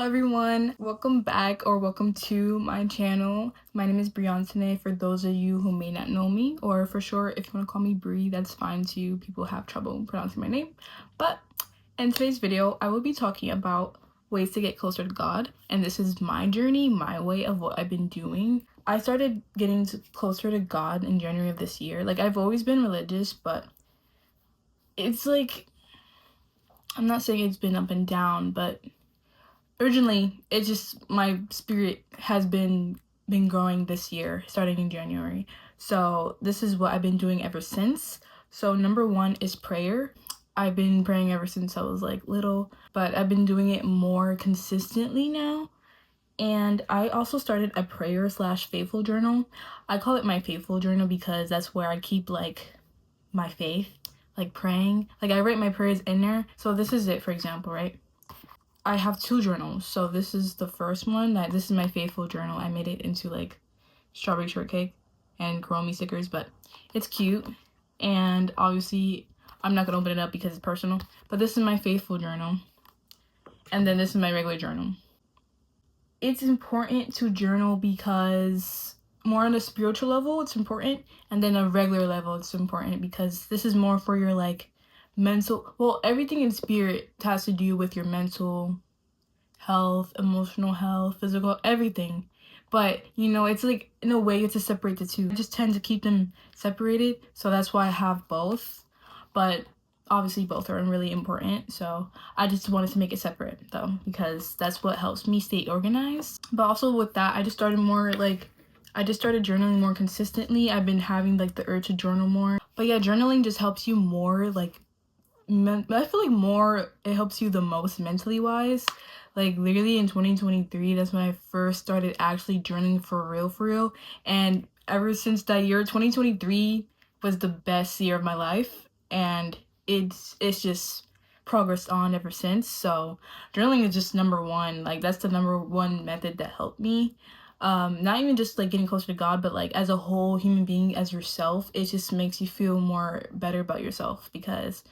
everyone, welcome back or welcome to my channel. My name is Bry'Antanae for those of you who may not know me, or for short, if you want to call me Brie, that's fine too. People have trouble pronouncing my name. But in today's video, I will be talking about ways to get closer to God, and this is my journey, my way of what I've been doing. I started getting closer to God in January of this year. Like, I've always been religious, but it's like, I'm not saying it's been up and down, but originally it's just my spirit has been growing this year, starting in January. So this is what I've been doing ever since. So number one is prayer. I've been praying ever since I was like little, but I've been doing it more consistently now. And I also started a prayer / faithful journal. I call it my faithful journal because that's where I keep like my faith, like praying. Like, I write my prayers in there. So this is it, for example, right? I have two journals. So this is the first one. This is my faithful journal. I made it into like strawberry shortcake and Chromie stickers, but it's cute. And obviously I'm not gonna open it up because it's personal, but this is my faithful journal. And then this is my regular journal. It's important to journal because more on a spiritual level, it's important. And then a regular level, it's important because this is more for your like mental, well, everything in spirit has to do with your mental health, emotional health, physical, everything. But you know, it's like, in a way, it's to separate the two. I just tend to keep them separated, so that's why I have both. But obviously both are really important, so I just wanted to make it separate though, because that's what helps me stay organized. But also with that, I just started journaling more consistently. I've been having like the urge to journal more. But yeah, journaling just helps you more, like, I feel like more, it helps you the most mentally wise. Like, literally in 2023, that's when I first started actually journaling for real. And ever since that year, 2023 was the best year of my life, and it's just progressed on ever since. So journaling is just number one. Like, that's the number one method that helped me. Not even just like getting closer to God, but like as a whole human being, as yourself. It just makes you feel more better about yourself, because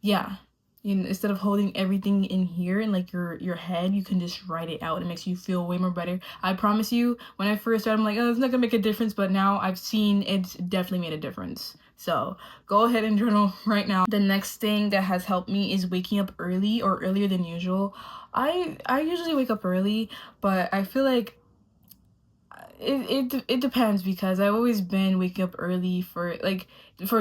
yeah, you know, instead of holding everything in here in like your head, you can just write it out. It makes you feel way more better. I promise you, when I first started, I'm like, oh, it's not gonna make a difference, but now I've seen it's definitely made a difference. So go ahead and journal right now. The next thing that has helped me is waking up early, or earlier than usual. I usually wake up early, but I feel like it depends, because I've always been waking up early for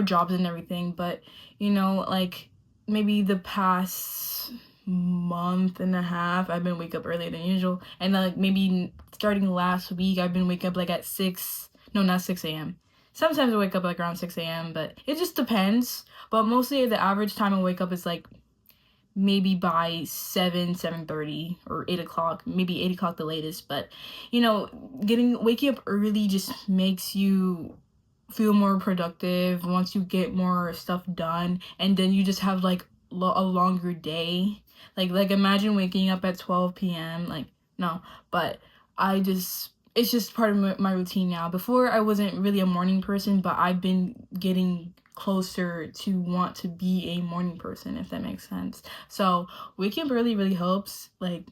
jobs and everything. But you know, like, maybe the past month and a half, I've been waking up earlier than usual. And then like maybe starting last week, I've been waking up like at 6, no, not 6 a.m. Sometimes I wake up like around 6 a.m., but it just depends. But mostly the average time I wake up is like maybe by 7:30 or 8 o'clock, maybe 8 o'clock the latest. But you know, waking up early just makes you feel more productive once you get more stuff done, and then you just have like a longer day. Like imagine waking up at 12 p.m. like, no. But it's just part of my routine now. Before, I wasn't really a morning person, but I've been getting closer to want to be a morning person, if that makes sense. So waking up early really helps. Like,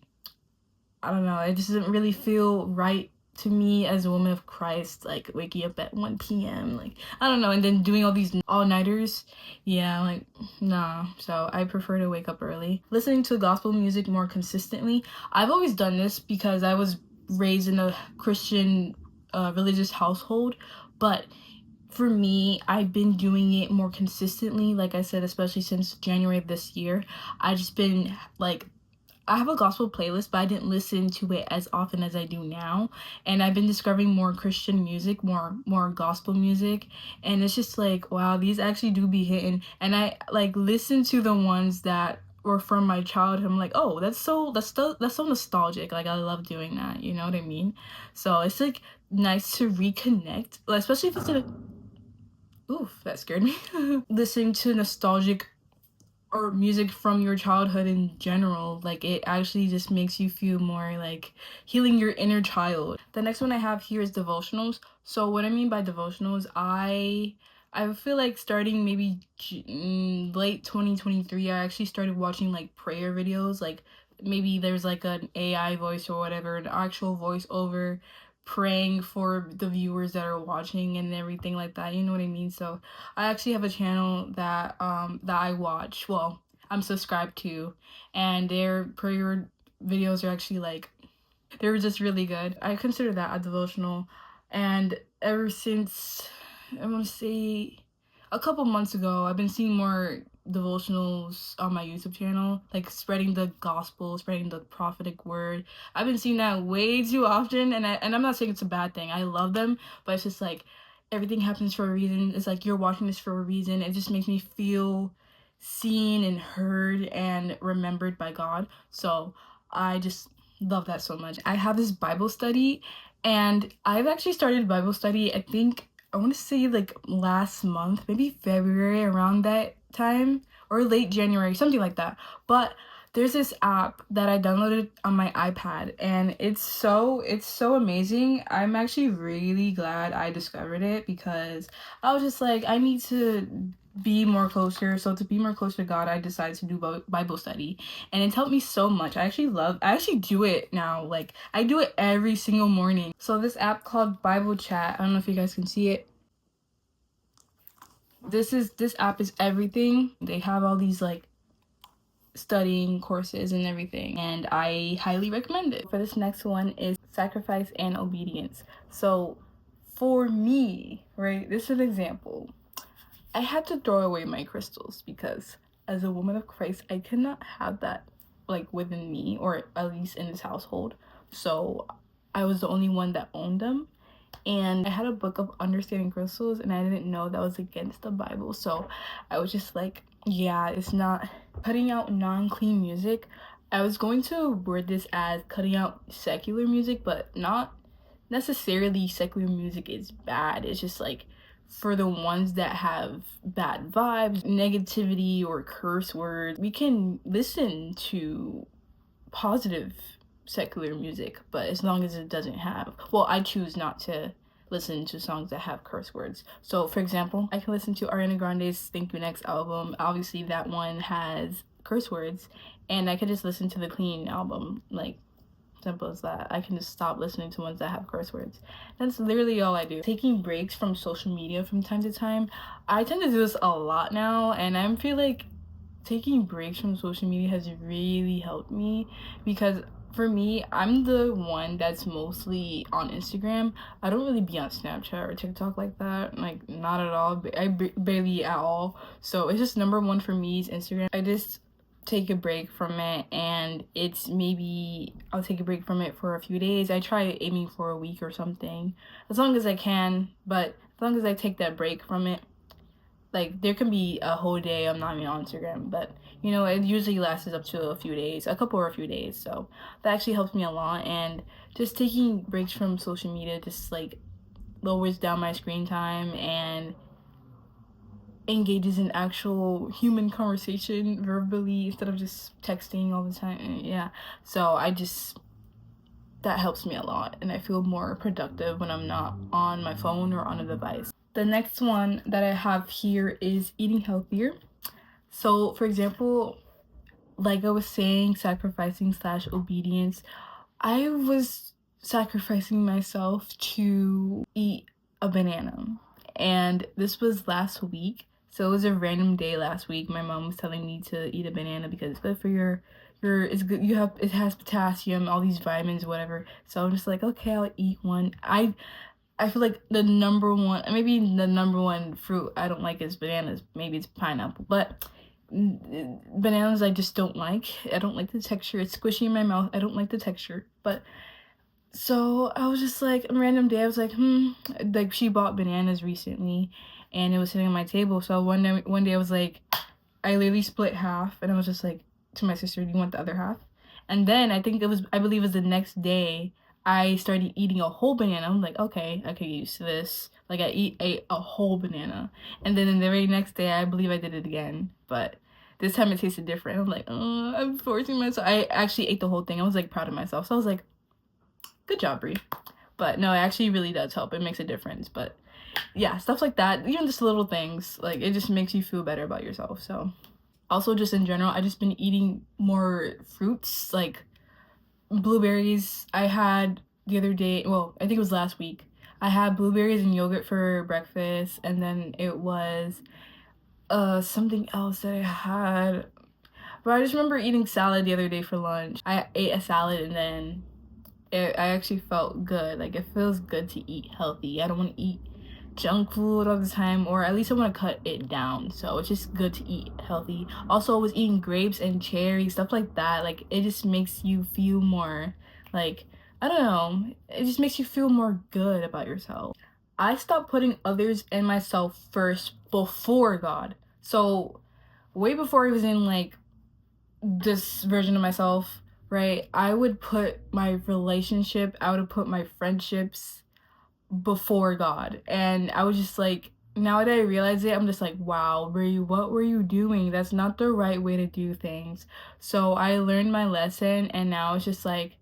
I don't know, it just doesn't really feel right to me as a woman of Christ, like waking up at 1 p.m. like, I don't know, and then doing all these all-nighters. Yeah, like, nah. So I prefer to wake up early. Listening to gospel music more consistently. I've always done this because I was raised in a Christian religious household, but for me, I've been doing it more consistently, like I said, especially since January of this year. I just been like, I have a gospel playlist, but I didn't listen to it as often as I do now. And I've been discovering more Christian music, more gospel music. And it's just like, wow, these actually do be hitting. And I like listen to the ones that were from my childhood. I'm like, oh, that's so nostalgic. Like, I love doing that. You know what I mean? So it's like nice to reconnect, especially if it's oof, that scared me. Listening to nostalgic or music from your childhood in general, like, it actually just makes you feel more like healing your inner child. The next one I have here is devotionals. So what I mean by devotionals, I feel like starting maybe late 2023, I actually started watching like prayer videos, like maybe there's like an AI voice or whatever, an actual voiceover praying for the viewers that are watching and everything like that, you know what I mean? So I actually have a channel that I watch, well, I'm subscribed to, and their prayer videos are actually like, they were just really good. I consider that a devotional, and ever since, I want to say a couple months ago, I've been seeing more devotionals on my YouTube channel, like spreading the gospel, spreading the prophetic word. I've been seeing that way too often, and I'm not saying it's a bad thing. I love them, but it's just like everything happens for a reason. It's like you're watching this for a reason. It just makes me feel seen and heard and remembered by God. So I just love that so much. I have this Bible study, and I've actually started Bible study, I think, I want to say like last month, maybe February, around that time, or late January, something like that. But there's this app that I downloaded on my iPad, and it's so amazing. I'm actually really glad I discovered it, because I was just like, I need to be more closer. So to be more closer to God, I decided to do Bible study, and it's helped me so much. I actually do it now. Like, I do it every single morning. So this app called Bible Chat, I don't know if you guys can see it. This app is everything. They have all these like studying courses and everything, and I highly recommend it. For this next one is sacrifice and obedience. So for me, right, this is an example. I had to throw away my crystals, because as a woman of Christ, I cannot have that like within me, or at least in this household. So I was the only one that owned them, and I had a book of understanding crystals, and I didn't know that was against the Bible. So I was just like, yeah, it's not cutting out non-clean music. I was going to word this as cutting out secular music, but not necessarily secular music is bad. It's just like for the ones that have bad vibes, negativity, or curse words, we can listen to positive secular music, but as long as it doesn't have, well, I choose not to listen to songs that have curse words. So for example, I can listen to Ariana Grande's Thank You Next album. Obviously that one has curse words, and I could just listen to the clean album. Like, simple as that. I can just stop listening to ones that have curse words. That's literally all I do. Taking breaks from social media from time to time. I tend to do this a lot now, and I feel like taking breaks from social media has really helped me, because for me, I'm the one that's mostly on Instagram. I don't really be on Snapchat or TikTok like that. Like, not at all. Barely at all. So it's just number one for me is Instagram. I just take a break from it, and it's maybe I'll take a break from it for a few days. I try aiming for a week or something, as long as I can. But as long as I take that break from it, like, there can be a whole day I'm not even on Instagram, but you know, it usually lasts up to a few days, a couple or a few days. So that actually helps me a lot. And just taking breaks from social media just like lowers down my screen time and engages in actual human conversation verbally, instead of just texting all the time. Yeah, so that helps me a lot, and I feel more productive when I'm not on my phone or on a device. The next one that I have here is eating healthier. So for example, like I was saying, sacrificing slash obedience, I was sacrificing myself to eat a banana, and this was last week. So it was a random day last week. My mom was telling me to eat a banana because it's good for your it's good, it has potassium, all these vitamins, whatever. So I'm just like, okay, I'll eat one. I feel like the number one fruit I don't like is bananas. Maybe it's pineapple, but bananas I just don't like. I don't like the texture. It's squishy in my mouth. I don't like the texture. But so I was just like, a random day, I was like, like, she bought bananas recently, and it was sitting on my table. So one day I was like, I literally split half, and I was just like to my sister, do you want the other half? And then I believe it was the next day, I started eating a whole banana. I'm like, okay, I get used to this. Like, I ate a whole banana. And then in the very next day, I believe I did it again. But this time it tasted different. I'm like, oh, I'm forcing myself. I actually ate the whole thing. I was like proud of myself. So I was like, good job, Brie. But no, it actually really does help. It makes a difference. But yeah, stuff like that, even just little things, like, it just makes you feel better about yourself. So Also, just in general, I just been eating more fruits, like blueberries. I had the other day, well, I think it was last week. I had blueberries and yogurt for breakfast, and then it was something else that I had. But I just remember eating salad the other day for lunch. I ate a salad and then I actually felt good. Like, it feels good to eat healthy. I don't want to eat junk food all the time, or at least I want to cut it down. So it's just good to eat healthy. Also, I was eating grapes and cherries, stuff like that. Like, it just makes you feel more, like, I don't know, it just makes you feel more good about yourself. I stopped putting others and myself first before God. So way before I was in like this version of myself, right? I would put my relationship, I would put my friendships before God. And I was just like, now that I realize it, I'm just like, wow, Brie, what were you doing? That's not the right way to do things. So I learned my lesson, and now it's just like,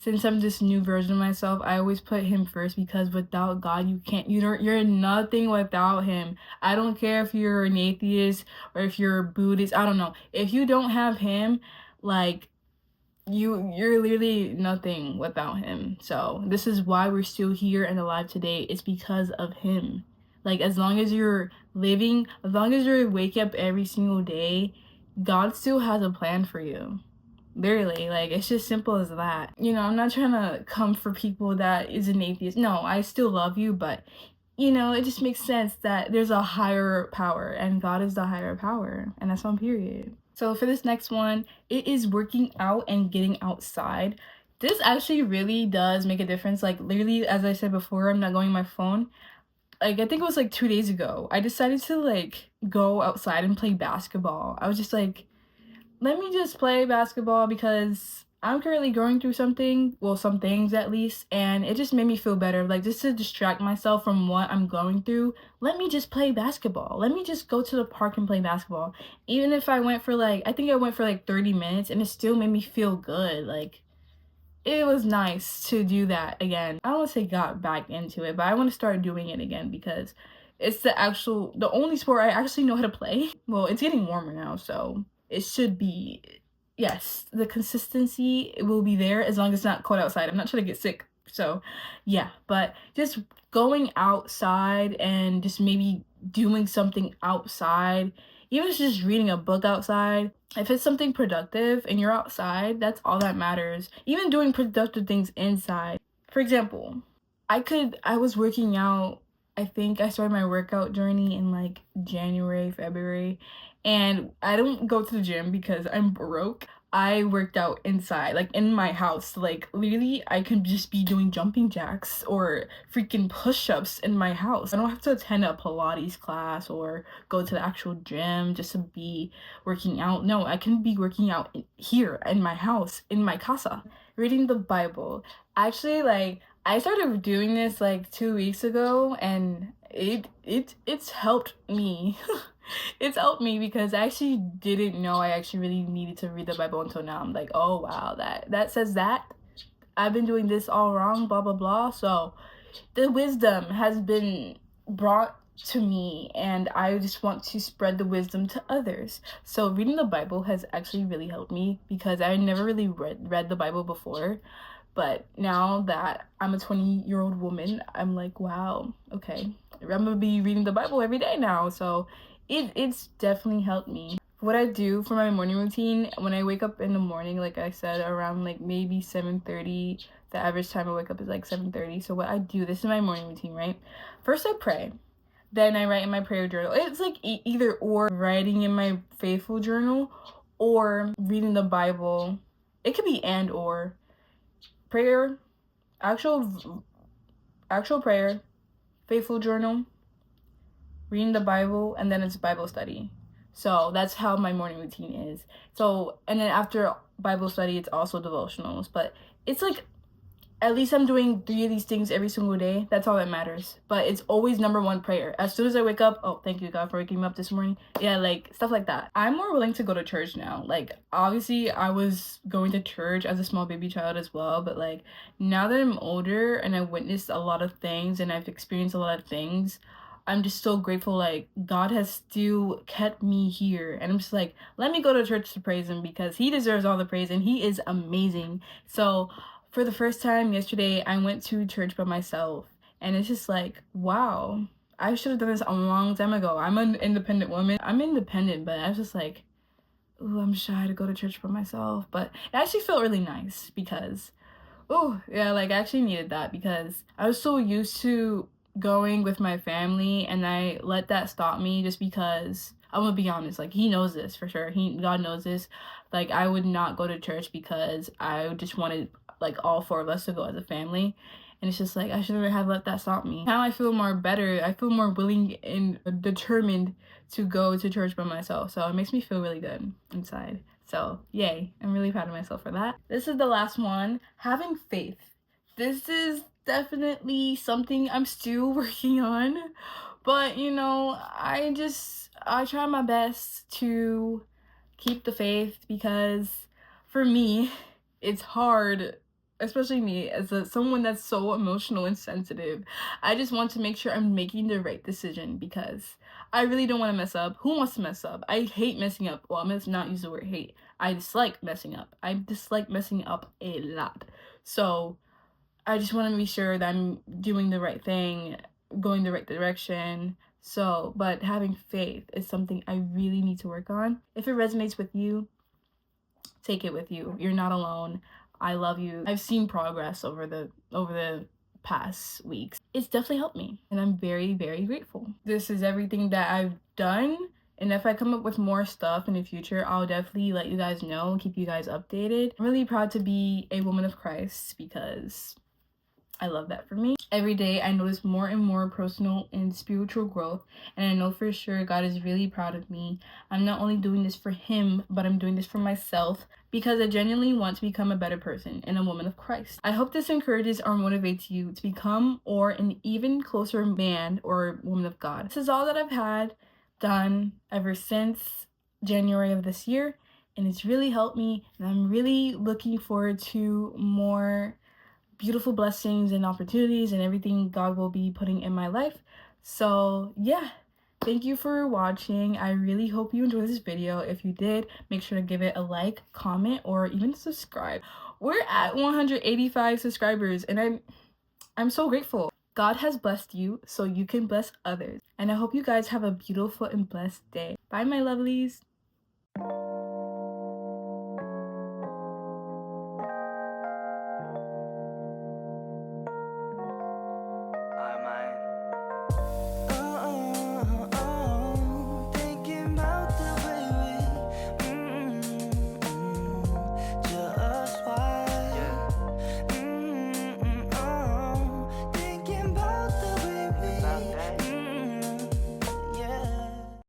since I'm this new version of myself, I always put him first, because without God, you're nothing without him. I don't care if you're an atheist or if you're a Buddhist, I don't know. If you don't have him, like, you're literally nothing without him. So this is why we're still here and alive today. It's because of him. Like, as long as you're living, as long as you're waking up every single day, God still has a plan for you. Literally, like, it's just simple as that. You know, I'm not trying to come for people that is an atheist. No, I still love you, but you know, it just makes sense that there's a higher power, and God is the higher power, and that's on period. So for this next one, it is working out and getting outside. This actually really does make a difference. Like, literally, as I said before, I'm not going on my phone. Like, I think it was like 2 days ago, I decided to like go outside and play basketball. I was just like, let me just play basketball because I'm currently going through something, well, some things at least, and it just made me feel better. Like, just to distract myself from what I'm going through, let me just play basketball. Let me just go to the park and play basketball. Even if I went for like, I think I went for like 30 minutes, and it still made me feel good. Like, it was nice to do that again. I don't want to say got back into it, but I want to start doing it again because it's the only sport I actually know how to play. Well, it's getting warmer now, so it should be, yes, the consistency will be there as long as it's not cold outside. I'm not trying to get sick. So, yeah, but just going outside and just maybe doing something outside, even if it's just reading a book outside, if it's something productive and you're outside, that's all that matters. Even doing productive things inside. For example, I was working out. I think I started my workout journey in like January, February, and I don't go to the gym because I'm broke. I worked out inside, like in my house. Like, literally, I can just be doing jumping jacks or freaking push-ups in my house. I don't have to attend a Pilates class or go to the actual gym just to be working out. No, I can be working out here in my house, in my casa, reading the Bible. Actually, like, I started doing this like 2 weeks ago, and it's helped me. It's helped me because I actually didn't know I actually really needed to read the Bible until now. I'm like, oh wow, that says that I've been doing this all wrong, blah blah blah. So the wisdom has been brought to me, and I just want to spread the wisdom to others. So reading the Bible has actually really helped me because I never really read the Bible before. But now that I'm a 20-year-old woman, I'm like, wow, okay, I'm gonna be reading the Bible every day now. So it's definitely helped me. What I do for my morning routine, when I wake up in the morning, like I said, around like maybe 7:30. The average time I wake up is like 7:30. So what I do, this is my morning routine, right? First I pray. Then I write in my prayer journal. It's like either or, writing in my faithful journal or reading the Bible. It could be and or. Prayer, actual prayer, faithful journal, reading the Bible, and then it's Bible study. So that's how my morning routine is. So, and then after Bible study, it's also devotionals. But it's like, at least I'm doing 3 of these things every single day. That's all that matters. But it's always number one, prayer. As soon as I wake up, oh, thank you, God, for waking me up this morning. Yeah, like, stuff like that. I'm more willing to go to church now. Like, obviously, I was going to church as a small baby child as well. But, like, now that I'm older and I witnessed a lot of things and I've experienced a lot of things, I'm just so grateful, like, God has still kept me here. And I'm just like, let me go to church to praise him because he deserves all the praise and he is amazing. So for the first time yesterday, I went to church by myself. And it's just like, wow, I should have done this a long time ago. I'm an independent woman. I'm independent, but I was just like, ooh, I'm shy to go to church by myself. But it actually felt really nice because, oh, yeah, like I actually needed that because I was so used to going with my family and I let that stop me just because I'm gonna be honest, like he knows this for sure. God knows this. Like I would not go to church because I just wanted like all four of us to go as a family. And it's just like I shouldn't have let that stop me. Now I feel more better. I feel more willing and determined to go to church by myself. So it makes me feel really good inside. So yay, I'm really proud of myself for that. This is the last one, having faith. This is definitely something I'm still working on, but you know, I try my best to keep the faith because for me, it's hard, especially me as someone that's so emotional and sensitive. I just want to make sure I'm making the right decision because I really don't want to mess up. Who wants to mess up? I hate messing up. Well, I'm going to not use the word hate. I dislike messing up. I dislike messing up a lot. So I just want to be sure that I'm doing the right thing, going the right direction. So, but having faith is something I really need to work on. If it resonates with you, take it with you. You're not alone. I love you. I've seen progress over the past weeks. It's definitely helped me and I'm very, very grateful. This is everything that I've done. And if I come up with more stuff in the future, I'll definitely let you guys know and keep you guys updated. I'm really proud to be a woman of Christ because I love that for me. Every day I notice more and more personal and spiritual growth, and I know for sure God is really proud of me. I'm not only doing this for him, but I'm doing this for myself because I genuinely want to become a better person and a woman of Christ. I hope this encourages or motivates you to become or an even closer man or woman of God. This is all that I've done ever since January of this year, and it's really helped me, and I'm really looking forward to more beautiful blessings and opportunities and everything God will be putting in my life. So yeah, thank you for watching. I really hope you enjoyed this video. If you did, make sure to give it a like, comment, or even subscribe. We're at 185 subscribers and I'm so grateful. God has blessed you so you can bless others. And I hope you guys have a beautiful and blessed day. Bye, my lovelies.